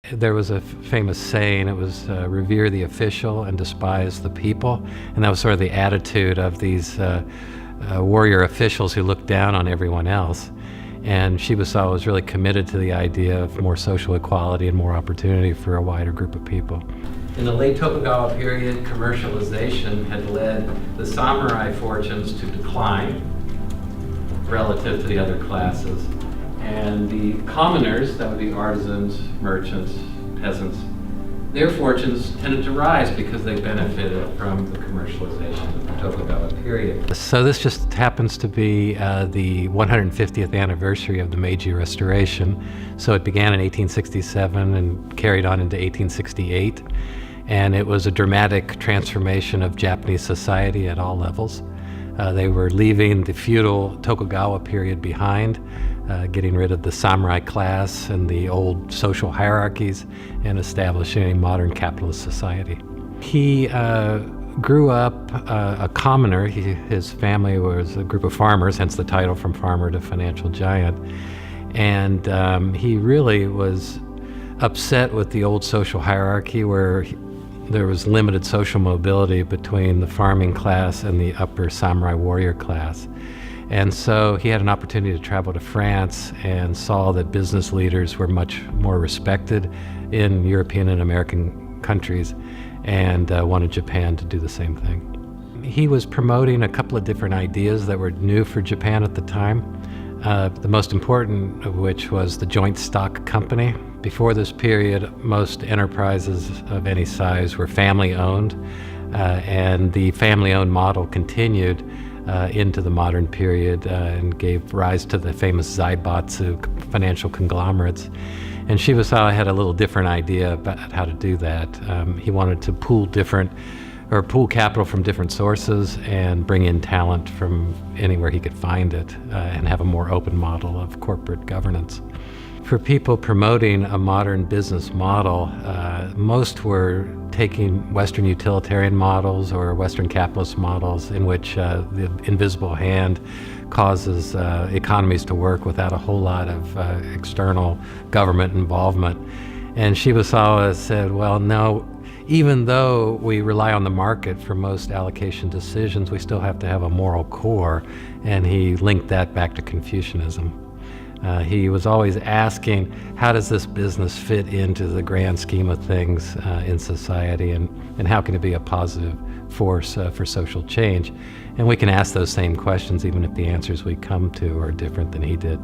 There was a famous saying, it was revere the official and despise the people. And that was sort of the attitude of these warrior officials who looked down on everyone else. And Shibusawa was really committed to the idea of more social equality and more opportunity for a wider group of people. In the late Tokugawa period, commercialization had led the samurai fortunes to decline relative to the other classes. And the commoners, that would be artisans, merchants, peasants, their fortunes tended to rise because they benefited from the commercialization of the Tokugawa period. So this just happens to be the 150th anniversary of the Meiji Restoration. So it began in 1867 and carried on into 1868. And it was a dramatic transformation of Japanese society at all levels. They were leaving the feudal Tokugawa period behind, getting rid of the samurai class and the old social hierarchies and establishing a modern capitalist society. He grew up a commoner. His family was a group of farmers, hence the title From Farmer to Financial Giant. And he really was upset with the old social hierarchy where there was limited social mobility between the farming class and the upper samurai warrior class. And so he had an opportunity to travel to France and saw that business leaders were much more respected in European and American countries and wanted Japan to do the same thing. He was promoting a couple of different ideas that were new for Japan at the time, the most important of which was the joint stock company. Before this period, most enterprises of any size were family-owned, and the family-owned model continued into the modern period and gave rise to the famous zaibatsu financial conglomerates. And Shibusawa had a little different idea about how to do that. He wanted to pool capital from different sources and bring in talent from anywhere he could find it and have a more open model of corporate governance. For people promoting a modern business model, most were taking Western utilitarian models or Western capitalist models in which the invisible hand causes economies to work without a whole lot of external government involvement. And Shibusawa said, well, no, even though we rely on the market for most allocation decisions, we still have to have a moral core, and he linked that back to Confucianism. He was always asking, how does this business fit into the grand scheme of things in society, and how can it be a positive force for social change? And we can ask those same questions even if the answers we come to are different than he did.